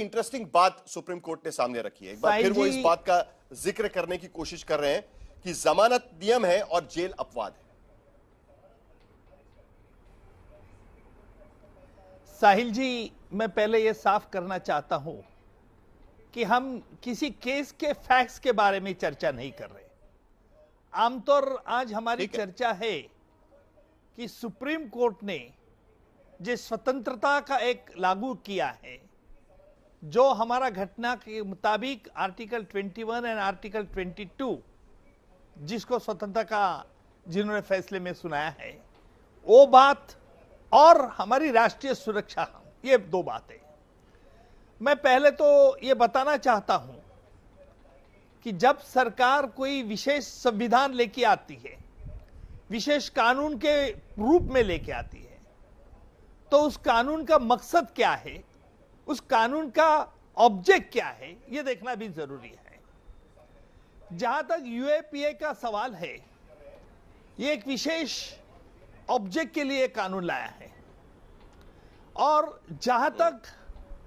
Interesting बात supreme court ने सामने रखी है। एक बार फिर वो इस बात का जिक्र करने की कोशिश कर रहे हैं कि जमानत नियम है और जेल अपवाद है। साहिल जी, मैं पहले यह साफ करना चाहता हूं कि हम किसी केस के फैक्ट्स के बारे में चर्चा नहीं कर रहे। आमतौर आज हमारी चर्चा है कि सुप्रीम कोर्ट ने जिस स्वतंत्रता का एक लागू किया है, जो हमारा घटना के मुताबिक आर्टिकल 21 एंड आर्टिकल 22 जिसको स्वतंत्रता का जिन्होंने फैसले में सुनाया है, वो बात और हमारी राष्ट्रीय सुरक्षा, ये दो बातें। मैं पहले तो ये बताना चाहता हूं कि जब सरकार कोई विशेष संविधान लेके आती है, विशेष कानून के रूप में लेके आती है, तो उस कानून का मकसद क्या है, उस कानून का ऑब्जेक्ट क्या है, यह देखना भी जरूरी है। जहां तक यूएपीए का सवाल है, यह एक विशेष ऑब्जेक्ट के लिए कानून लाया है, और जहां तक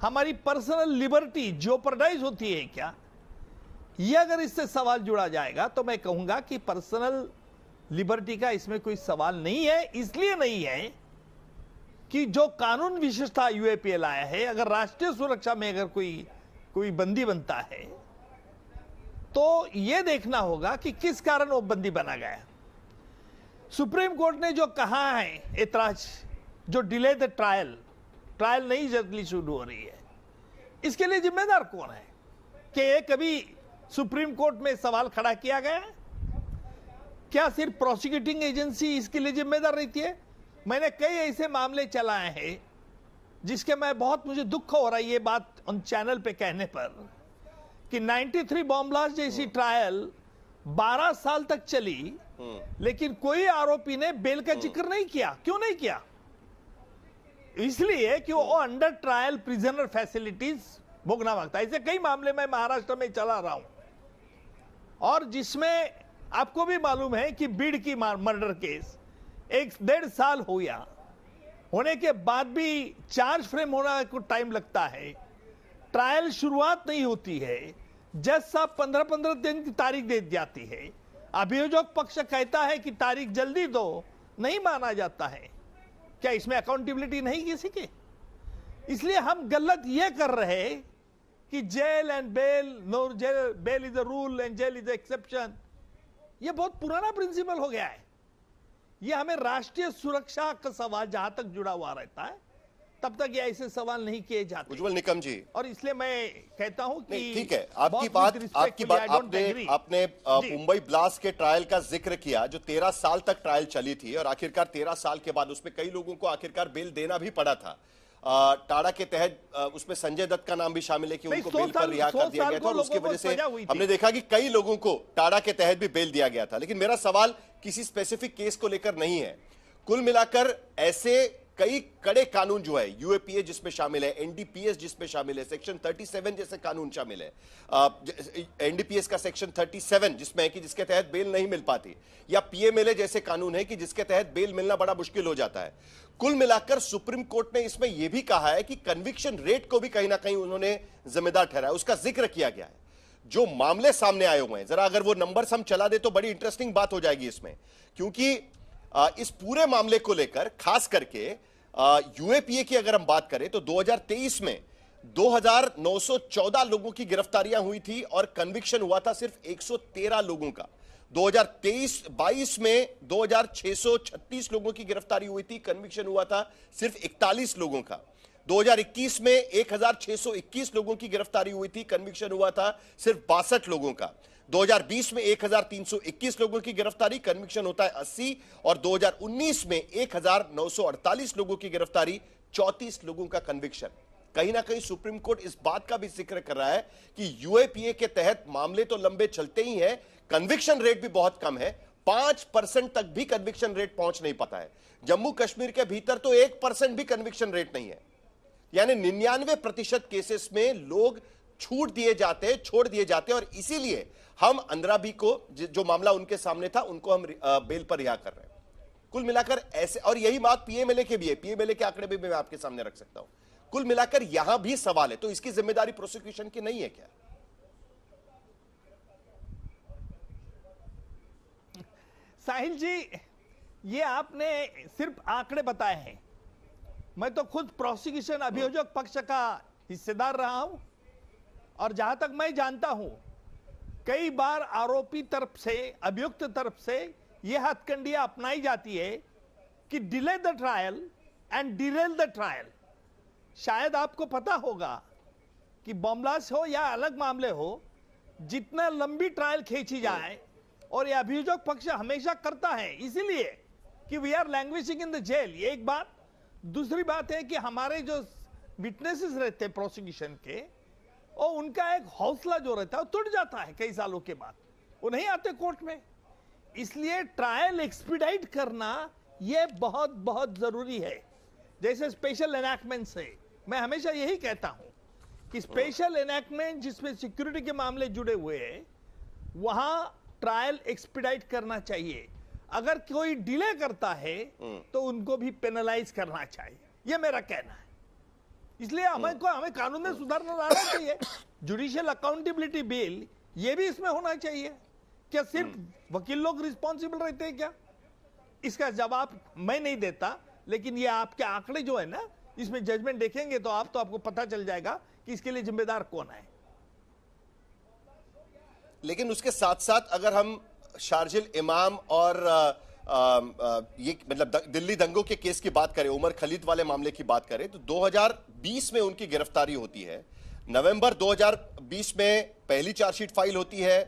हमारी पर्सनल लिबर्टी जेओपार्डाइज होती है क्या, यह अगर इससे सवाल जुड़ा जाएगा तो मैं कहूंगा कि पर्सनल लिबर्टी का इसमें कोई सवाल नहीं है। इसलिए नहीं है कि जो कानून विशेषता यूएपीए लाया है, अगर राष्ट्रीय सुरक्षा में अगर कोई बंदी बनता है तो यह देखना होगा कि किस कारण वो बंदी बना गया। सुप्रीम कोर्ट ने जो कहा है, ऐतराज जो डिले द ट्रायल नहीं जल्दी शुरू हो रही है, इसके लिए जिम्मेदार कौन है? कि ये कभी सुप्रीम कोर्ट में सवाल खड़ा किया गया है? क्या सिर्फ प्रोसिक्यूटिंग एजेंसी इसके लिए जिम्मेदार रहती है? मैंने कई ऐसे मामले चलाए हैं जिसके मुझे दुख हो रहा है ये बात उन चैनल पे कहने पर कि 93 बॉम्ब ब्लास्ट जैसी ट्रायल 12 साल तक चली, लेकिन कोई आरोपी ने बेल का जिक्र नहीं किया। क्यों नहीं किया? इसलिए कि वो अंडर ट्रायल प्रिजनर फैसिलिटीज भोगना मांगता है। ऐसे कई मामले में महाराष्ट्र में चला रहा हूं, और जिसमें आपको भी मालूम है कि बीड़ की मर्डर केस 1.5 साल हो गया, होने के बाद भी चार्ज फ्रेम होना को टाइम लगता है, ट्रायल शुरुआत नहीं होती है, जज साहब 15-15 दिन की तारीख दे जाती है, अभियोजक पक्ष कहता है कि तारीख जल्दी दो, नहीं माना जाता है। क्या इसमें अकाउंटेबिलिटी नहीं किसी की? इसलिए हम गलत यह कर रहे हैं कि jail and bail, no jail, bail is a rule and jail is a exception. यह बहुत पुराना प्रिंसिपल हो गया है। यह हमें राष्ट्रीय सुरक्षा का सवाल जहां तक जुड़ा हुआ रहता है, तब तक ये ऐसे सवाल नहीं किए जाते। उज्जवल निकम जी, और इसलिए मैं कहता हूं कि ठीक है, आपकी बात आपने मुंबई ब्लास्ट के ट्रायल का जिक्र किया, जो 13 साल तक ट्रायल चली थी, और आखिरकार 13 साल के बाद उसमें कई लोगों को आखिरकार बेल देना भी पड़ा था। टाड़ा के तहत उसमें संजय दत्त का नाम भी शामिल है कि उनको बेल पर रिहा कर दिया गया था, और उसकी वजह से हमने देखा कि कई लोगों को टाड़ा के तहत भी बेल दिया गया था। लेकिन मेरा सवाल किसी स्पेसिफिक केस को लेकर नहीं है। कुल मिलाकर ऐसे कई कड़े कानून जो है, यूएपीए जिसमें शामिल है, एनडीपीएस जिसमें शामिल है, सेक्शन 37 जैसे कानून शामिल है, एनडीपीएस का सेक्शन 37 जिसमें है कि जिसके तहत बेल नहीं मिल पाती, या पीएमएलए जैसे कानून है कि जिसके तहत बेल मिलना बड़ा मुश्किल हो जाता है। कुल मिलाकर सुप्रीम कोर्ट ने इसमें यह भी कहा है कि कन्विक्शन रेट को भी कहीं ना कहीं उन्होंने जिम्मेदार ठहराया, उसका जिक्र किया गया है। जो मामले सामने आए हुए हैं, जरा अगर वो नंबर्स हम चला दे तो बड़ी इंटरेस्टिंग बात हो जाएगी इसमें, क्योंकि इस पूरे मामले को लेकर खास करके यूएपीए की अगर हम बात करें तो 2023 में 2914 लोगों की गिरफ्तारियां हुई थी और कन्विक्शन हुआ था सिर्फ 113 लोगों का। 2023-22 में 2636 लोगों की गिरफ्तारी हुई थी, कन्विक्शन हुआ था सिर्फ 41 लोगों का। 2021 में 1621 लोगों की गिरफ्तारी हुई थी, कन्विक्शन हुआ था सिर्फ 62 लोगों का। 2020 में 1321 लोगों की गिरफ्तारी, कन्विक्शन होता है 80, और 2019 में 1948 लोगों की गिरफ्तारी, 34 लोगों का कन्विक्शन। कहीं ना कहीं सुप्रीम कोर्ट इस बात का भी जिक्र कर रहा है कि यूएपीए के तहत मामले तो लंबे चलते ही हैं, कन्विक्शन रेट भी बहुत कम है, 5% तक भी कन्विक्शन रेट पहुंच नहीं पाता है। जम्मू कश्मीर के भीतर तो 1% भी कन्विक्शन रेट नहीं है, यानी 99% केसेस में लोग छोड़ दिए जाते, और इसीलिए हम अंद्राबी को, जो मामला उनके सामने था, उनको हम बेल पर रिहा कर रहे हैं। कुल मिलाकर ऐसे, और यही बात पीएमएलए के भी है, पीएमएलए के आंकड़े भी मैं आपके सामने रख सकता हूं। कुल मिलाकर यहां भी सवाल है, तो इसकी जिम्मेदारी प्रोसिक्यूशन की नहीं है क्या? साहिल जी, ये आपने सिर्फ आंकड़े बताए हैं। मैं तो खुद प्रोसिक्यूशन अभियोजक पक्ष का हिस्सेदार रहा हूं, और जहां तक मैं जानता हूं, कई बार आरोपी तरफ से, अभियुक्त तरफ से यह हथकंडियां अपनाई जाती है कि delay the trial and Daryl the trial. शायद आपको पता होगा कि बॉम्ब्लास्ट हो या अलग मामले हो, जितना लंबी ट्रायल खींची जाए, और यह अभियोजक पक्ष हमेशा करता है, इसीलिए कि we are languaging in the jail. ये एक बात। दूसरी बात है कि हमारे जो विटनेसेस रहते हैं प्रोसिक्यूशन के, और उनका एक हौसला जो रहता है वो टूट जाता है कई सालों के बाद, वो नहीं आते कोर्ट में। इसलिए ट्रायल एक्सपीडाइट करना यह बहुत बहुत जरूरी है। जैसे स्पेशल एनैक्टमेंट से मैं हमेशा यही कहता हूं कि स्पेशल एनैक्टमेंट जिसमें सिक्योरिटी के मामले जुड़े हुए हैं, वहां ट्रायल एक्सपीडाइट करना चाहिए। अगर कोई डिले करता है तो उनको भी पेनलाइज करना चाहिए, यह मेरा कहना है। इसलिए हमें कानून में सुधार लाना चाहिए। जुडिशियल अकाउंटेबिलिटी बिल ये भी इसमें होना चाहिए। क्या सिर्फ वकील लोग रिस्पॉन्सिबल रहते हैं क्या? इसका जवाब मैं नहीं देता, लेकिन ये आपके आंकड़े जो है ना, इसमें जजमेंट देखेंगे तो आपको पता चल जाएगा कि इसके लिए जिम्मेदार कौन है। लेकिन उसके साथ साथ अगर हम शारजिल इमाम और ये मतलब दिल्ली दंगों के केस की बात करें, उमर खलीद वाले मामले की बात करें, तो 2020 में उनकी गिरफ्तारी होती है। नवंबर 2020 में पहली चार्जशीट फाइल होती है।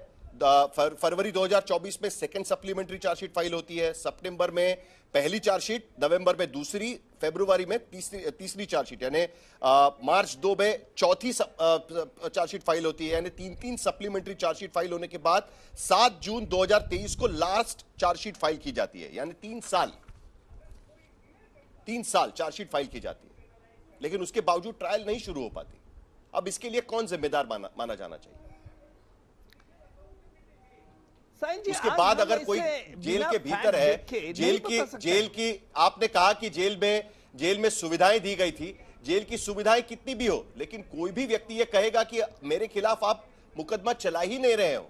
फरवरी 2024 में सेकंड सप्लीमेंट्री चार्जशीट फाइल होती है। सितंबर में पहली चार्जशीट, नवंबर में दूसरी, फरवरी में तीसरी चार्जशीट, यानी मार्च 2 में चौथी चार्जशीट फाइल होती है। यानी तीन सप्लीमेंट्री चार्जशीट फाइल होने के बाद 7 जून 2023 को लास्ट चार्जशीट फाइल की जाती है। यानी 3 साल चार्जशीट फाइल की जाती है, लेकिन उसके बावजूद ट्रायल नहीं शुरू हो पाती। अब इसके लिए कौन जिम्मेदार माना जाना चाहिए? उसके बाद अगर कोई जेल के भीतर है, जेल की आपने कहा कि जेल में सुविधाएं दी गई थी। जेल की सुविधाएं कितनी भी हो, लेकिन कोई भी व्यक्ति ये कहेगा कि मेरे खिलाफ आप मुकदमा चला ही नहीं रहे हो,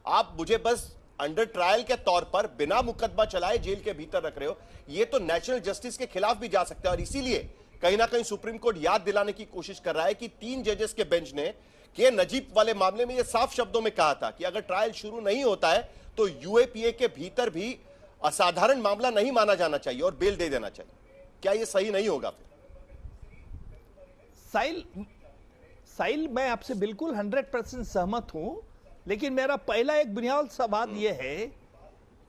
आप मुझे बस अंडर ट्रायल के तौर पर बिना मुकदमा चलाए जेल के भीतर रख रहे हो, ये तो नेशनल जस्टिस के खिलाफ भी जा सकता है। और इसीलिए कहीं ना कहीं सुप्रीम कोर्ट याद दिलाने की कोशिश कर रहा है कि 3 जजेस के बेंच ने के नजीब वाले मामले में यह साफ शब्दों में कहा था कि अगर ट्रायल शुरू नहीं होता है तो यूएपीए के भीतर भी असाधारण मामला नहीं माना जाना चाहिए और बेल दे देना चाहिए। क्या यह सही नहीं होगा फिर? साहिल, मैं आपसे बिल्कुल 100% सहमत हूं, लेकिन मेरा पहला एक बुनियादी सवाल यह है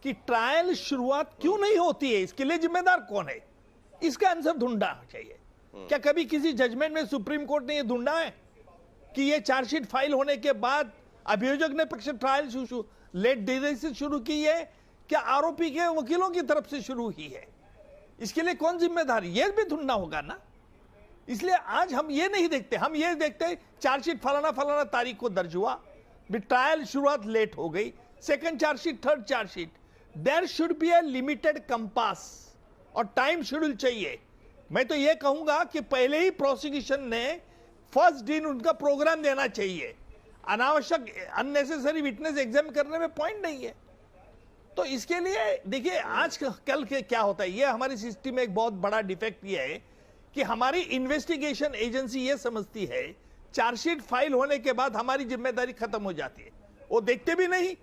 कि ट्रायल शुरुआत क्यों नहीं होती है, इसके लिए जिम्मेदार कौन है? इसका आंसर ढूंढना चाहिए। क्या कभी किसी जजमेंट में सुप्रीम कोर्ट ने यह ढूंढा है कि यह चार्जशीट फाइल होने के बाद अभियोजक ने पक्ष ट्रायल लेट डिले से शुरू की है, क्या आरोपी के वकीलों की तरफ से शुरू हुई है? इसके लिए कौन जिम्मेदार, यह भी ढूंढना होगा ना। इसलिए आज हम ये नहीं देखते, हम ये देखते चार्जशीट फलाना तारीख को दर्ज हुआ, ट्रायल शुरुआत लेट हो गई, second chargesheet, third chargesheet. There should be a limited compass और टाइम शेड्यूल चाहिए। मैं तो ये कहूंगा कि पहले ही प्रोसिक्यूशन ने फर्स्ट दिन उनका प्रोग्राम देना चाहिए। अनावश्यक अननेसेसरी विटनेस एग्जाम करने में पॉइंट नहीं है। तो इसके लिए देखिए आज कल के क्या होता है, ये हमारी सिस्टम में एक बहुत बड़ा डिफेक्ट ये है कि हमारी इन्वेस्टिगेशन एजेंसी ये समझती है चार्जशीट फाइल होने के बाद हमारी जिम्मेदारी खत्म हो जाती है। वो देखते भी नहीं,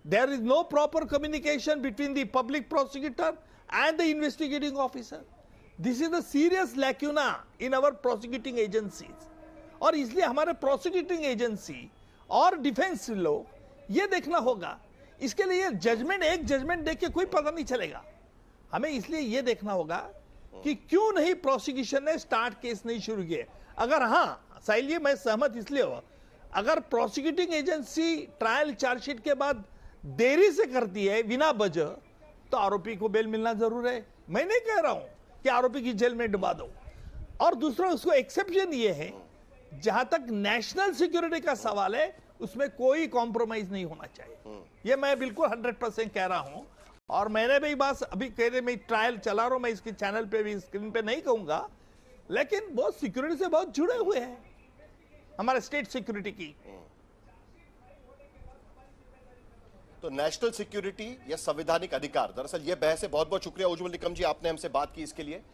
there is no proper communication between the public prosecutor and the investigating officer. This is the serious lacuna in our prosecuting agencies. और इसलिए हमारे प्रोसिक्यूटिंग एजेंसी और डिफेंस लोग ये देखना होगा, इसके लिए एक जजमेंट देख के कोई पता नहीं चलेगा। हमें इसलिए ये देखना होगा कि क्यों नहीं प्रोसिक्यूशन ने स्टार्ट केस नहीं शुरू किए। अगर हाँ साहिल जी, मैं सहमत इसलिए हुआ, अगर प्रोसिक्यूटिंग एजेंसी ट्रायल चार्जशीट के बाद देरी से करती है बिना वजह, तो आरोपी को बेल मिलना जरूर है। मैं नहीं कह रहा हूं कि आरोपी की जेल में डुबा दो। और दूसरा उसको एक्सेप्शन ये है, जहां तक नेशनल सिक्योरिटी का सवाल है उसमें कोई कॉम्प्रोमाइज नहीं होना चाहिए। ये मैं बिल्कुल 100% कह रहा हूं। और मैंने भी बात अभी कह रहे, मैं ट्रायल चला रहा हूं, मैं इसके चैनल पे भी स्क्रीन पे नहीं कहूंगा, लेकिन वो सिक्योरिटी से बहुत जुड़े हुए हैं, हमारे स्टेट सिक्योरिटी की। तो नेशनल सिक्योरिटी या संवैधानिक अधिकार, दरअसल ये बहस है। बहुत बहुत शुक्रिया उज्जवल निकम जी, आपने हमसे बात की इसके लिए।